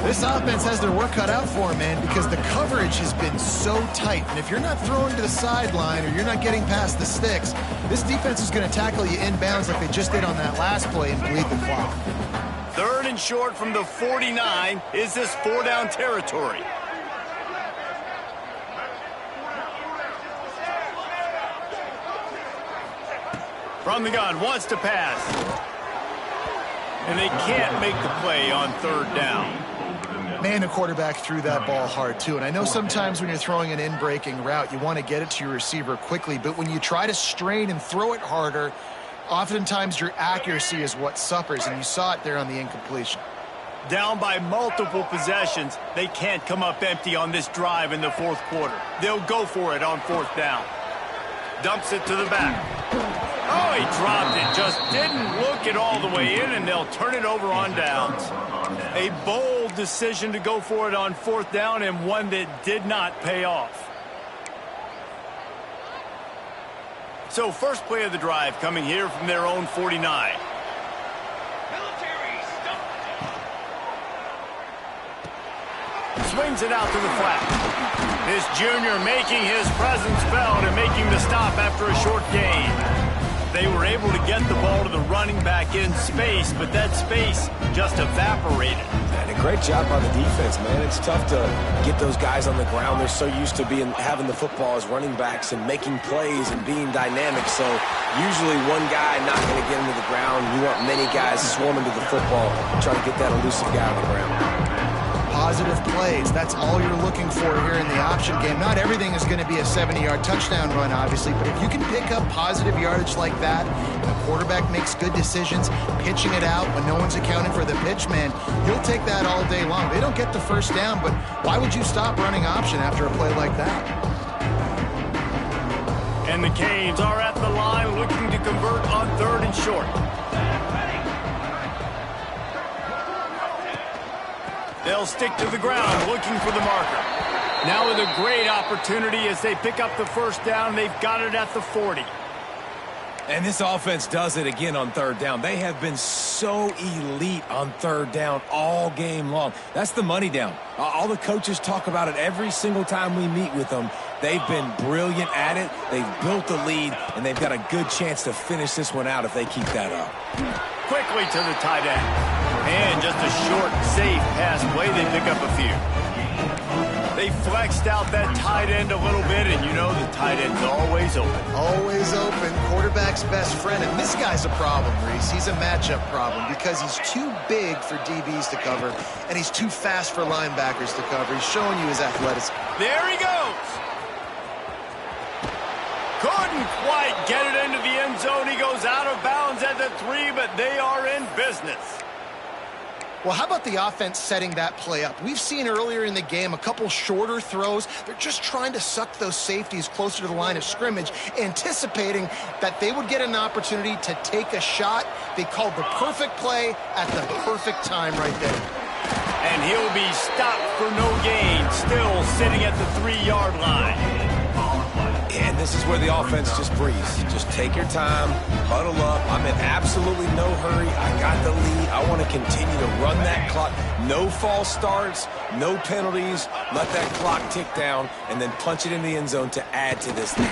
This offense has their work cut out for them, man, because the coverage has been so tight. And if you're not throwing to the sideline or you're not getting past the sticks, this defense is going to tackle you inbounds like they just did on that last play and bleed the clock. 3rd and short from the 49. Is this 4-down territory? From the gun, wants to pass. And they can't make the play on 3rd down. Man, the quarterback threw that ball hard, too. And I know sometimes when you're throwing an in-breaking route, you want to get it to your receiver quickly. But when you try to strain and throw it harder, oftentimes your accuracy is what suffers. And you saw it there on the incompletion. Down by multiple possessions, they can't come up empty on this drive in the 4th quarter. They'll go for it on 4th down. Dumps it to the back. Oh, he dropped it. Just didn't look it all the way in, and they'll turn it over on downs. A bold decision to go for it on 4th down, and one that did not pay off. So first play of the drive coming here from their own 49. Swings it out to the flat. This junior making his presence felt and making the stop after a short gain. They were able to get the ball to the running back in space, but that space just evaporated. And a great job by the defense, man. It's tough to get those guys on the ground. They're so used to having the football as running backs and making plays and being dynamic. So usually one guy not going to get into the ground. You want many guys swarming to the football, trying to get that elusive guy on the ground. Positive plays. That's all you're looking for here in the option game. Not everything is going to be a 70-yard touchdown run, obviously, but if you can pick up positive yardage like that, the quarterback makes good decisions, pitching it out when no one's accounting for the pitch, man, you'll take that all day long. They don't get the first down, but why would you stop running option after a play like that? And the Canes are at the line looking to convert on 3rd and short. They'll stick to the ground looking for the marker. Now with a great opportunity as they pick up the first down. They've got it at the 40. And this offense does it again on 3rd down. They have been so elite on 3rd down all game long. That's the money down. All the coaches talk about it every single time we meet with them. They've been brilliant at it. They've built the lead, and they've got a good chance to finish this one out if they keep that up. Quickly to the tight end. And just a short, safe pass play. They pick up a few. They flexed out that tight end a little bit, and you know the tight end's always open. Always open. Quarterback's best friend. And this guy's a problem, Reese. He's a matchup problem because he's too big for DBs to cover, and he's too fast for linebackers to cover. He's showing you his athleticism. There he goes. Couldn't quite get it into the end zone. He goes out of bounds at the 3, but they are in business. Well, how about the offense setting that play up? We've seen earlier in the game a couple shorter throws. They're just trying to suck those safeties closer to the line of scrimmage, anticipating that they would get an opportunity to take a shot. They called the perfect play at the perfect time right there. And he'll be stopped for no gain, still sitting at the 3-yard line. And this is where the offense just breathes. Just take your time, huddle up. I'm in absolutely no hurry. I got the lead. I want to continue to run that clock. No false starts, no penalties. Let that clock tick down, and then punch it in the end zone to add to this lead.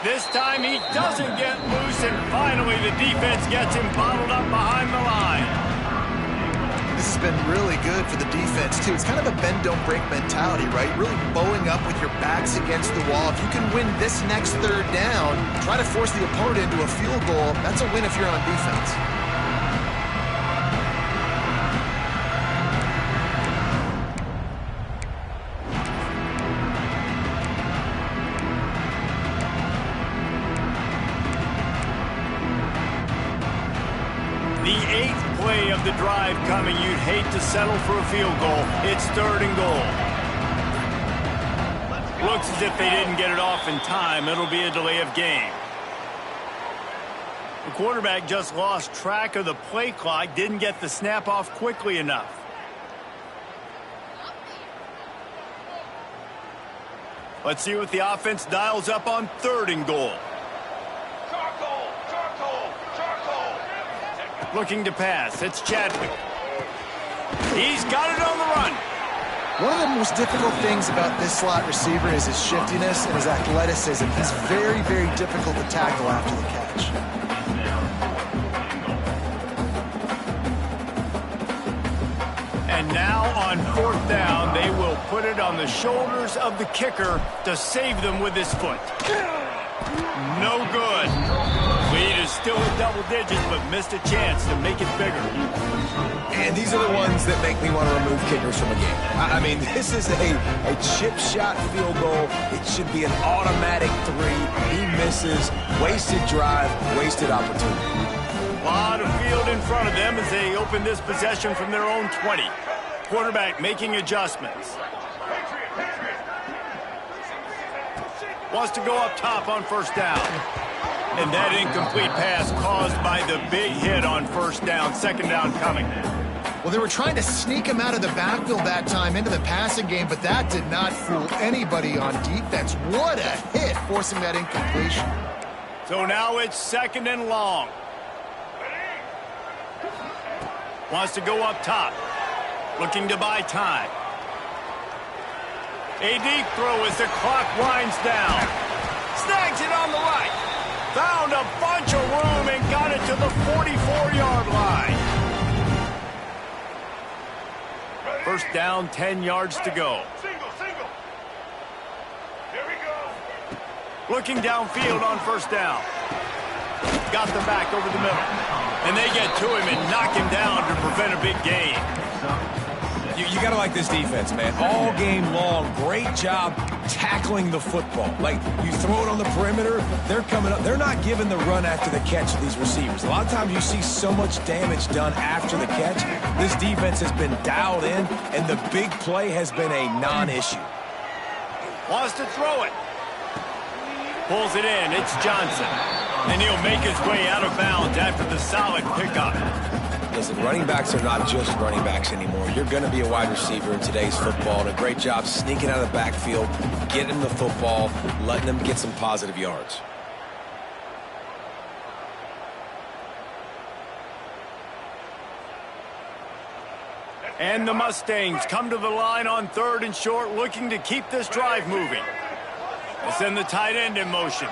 This time he doesn't get loose, and finally the defense gets him bottled up behind the line. This has been really good for the defense, too. It's kind of a bend-don't-break mentality, right? Really bowing up with your backs against the wall. If you can win this next third down, try to force the opponent into a field goal, that's a win if you're on defense. The 8th play of the drive coming. You'd hate to settle for a field goal. It's 3rd and goal. Looks as if they didn't get it off in time. It'll be a delay of game. The quarterback just lost track of the play clock, didn't get the snap off quickly enough. Let's see what the offense dials up on 3rd and goal. Looking to pass. It's Chadwick. He's got it on the run. One of the most difficult things about this slot receiver is his shiftiness and his athleticism. He's very, very difficult to tackle after the catch. And now on 4th down, they will put it on the shoulders of the kicker to save them with his foot. No good. Lead is still in double digits, but missed a chance to make it bigger. And these are the ones that make me want to remove kickers from a game. I mean, this is a chip shot field goal. It should be an automatic 3. He misses. Wasted drive, wasted opportunity. A lot of field in front of them as they open this possession from their own 20. Quarterback making adjustments. Wants to go up top on 1st down. And that incomplete pass caused by the big hit on 1st down. 2nd down coming. Well, they were trying to sneak him out of the backfield that time into the passing game, but that did not fool anybody on defense. What a hit, forcing that incompletion. So now it's 2nd and long. Wants to go up top. Looking to buy time. A deep throw as the clock winds down. Snags it on the right. Found a bunch of room and got it to the 44-yard line. 1st down, 10 yards to go. Single. Here we go. Looking downfield on 1st down. Got the back over the middle. And they get to him and knock him down to prevent a big gain. You got to like this defense, man. All game long, great job tackling the football. Like, you throw it on the perimeter, they're coming up. They're not giving the run after the catch to these receivers. A lot of times you see so much damage done after the catch. This defense has been dialed in, and the big play has been a non-issue. Wants to throw it. Pulls it in. It's Johnson. And he'll make his way out of bounds after the solid pickup. Listen, running backs are not just running backs anymore. You're going to be a wide receiver in today's football. And a great job sneaking out of the backfield, getting the football, letting them get some positive yards. And the Mustangs come to the line on 3rd and short, looking to keep this drive moving. They send the tight end in motion.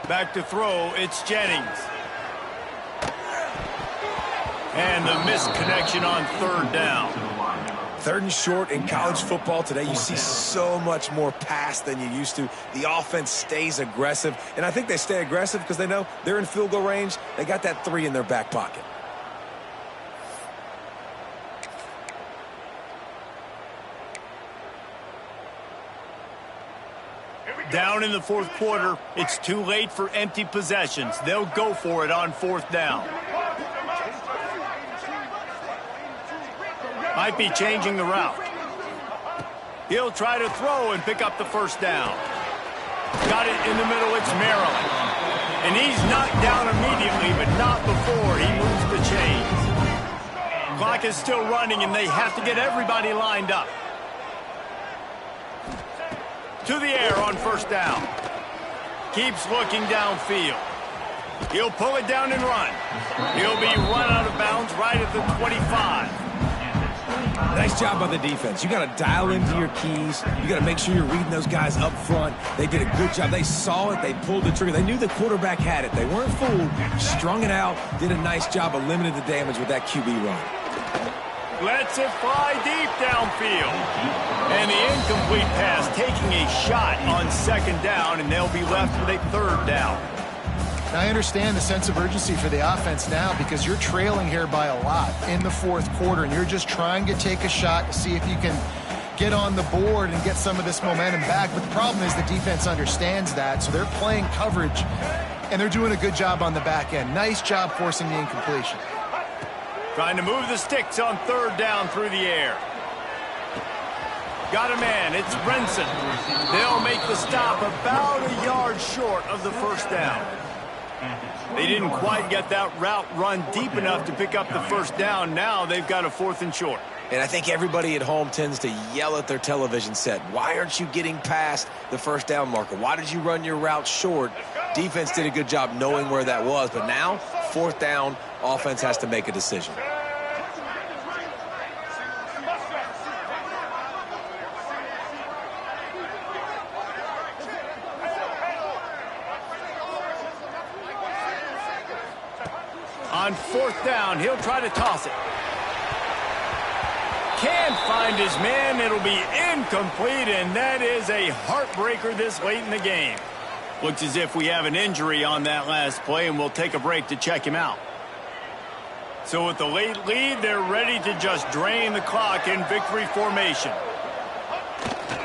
Back to throw, it's Jennings. And the missed connection on 3rd down. 3rd and short in college football today, you see so much more pass than you used to. The offense stays aggressive, and I think they stay aggressive because they know they're in field goal range. They got that 3 in their back pocket. Down in the fourth quarter, it's too late for empty possessions. They'll go for it on fourth down. Might be changing the route. He'll try to throw and pick up the first down. Got it in the middle, it's Maryland. And he's knocked down immediately, but not before he moves the chains. Clock is still running, and they have to get everybody lined up. To the air on first down. Keeps looking downfield. He'll pull it down and run. He'll be run out of bounds right at the 25. Nice job by the defense. You got to dial into your keys. You got to make sure you're reading those guys up front. They did a good job. They saw it. They pulled the trigger. They knew the quarterback had it. They weren't fooled. Strung it out. Did a nice job of limiting the damage with that QB run. Lets it fly deep downfield. And the incomplete pass taking a shot on second down, and they'll be left with a third down. I understand the sense of urgency for the offense now because you're trailing here by a lot in the fourth quarter, and you're just trying to take a shot to see if you can get on the board and get some of this momentum back. But the problem is the defense understands that, so they're playing coverage, and they're doing a good job on the back end. Nice job forcing the incompletion. Trying to move the sticks on third down through the air. Got a man, it's Brinson. They'll make the stop about a yard short of the first down. They didn't quite get that route run deep enough to pick up the first down. Now they've got a fourth and short. And I think everybody at home tends to yell at their television set. Why aren't you getting past the first down marker? Why did you run your route short? Defense did a good job knowing where that was. But now, fourth down, offense has to make a decision. On fourth down, he'll try to toss it. Can't find his man. It'll be incomplete, and that is a heartbreaker this late in the game. Looks as if we have an injury on that last play, and we'll take a break to check him out. So with the late lead, they're ready to just drain the clock in victory formation.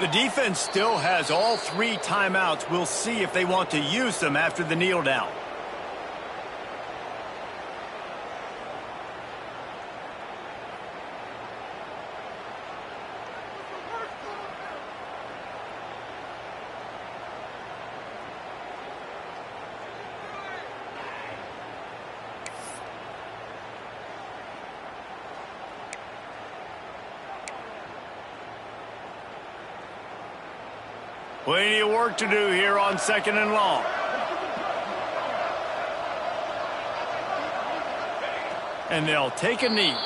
The defense still has all 3 timeouts. We'll see if they want to use them after the kneel down. Plenty of work to do here on second and long. And they'll take a knee.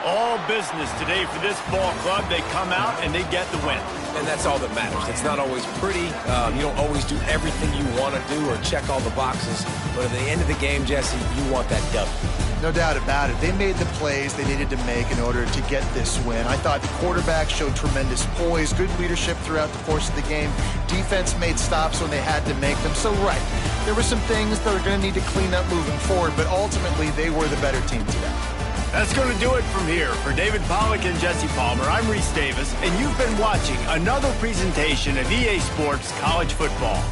All business today for this ball club. They come out and they get the win. And that's all that matters. It's not always pretty. You don't always do everything you want to do or check all the boxes. But at the end of the game, Jesse, you want that W. No doubt about it. They made the plays they needed to make in order to get this win. I thought the quarterback showed tremendous poise, good leadership throughout the course of the game. Defense made stops when they had to make them. So, right, there were some things that are going to need to clean up moving forward, but ultimately they were the better team today. That's going to do it from here. For David Pollack and Jesse Palmer, I'm Reese Davis, and you've been watching another presentation of EA Sports College Football.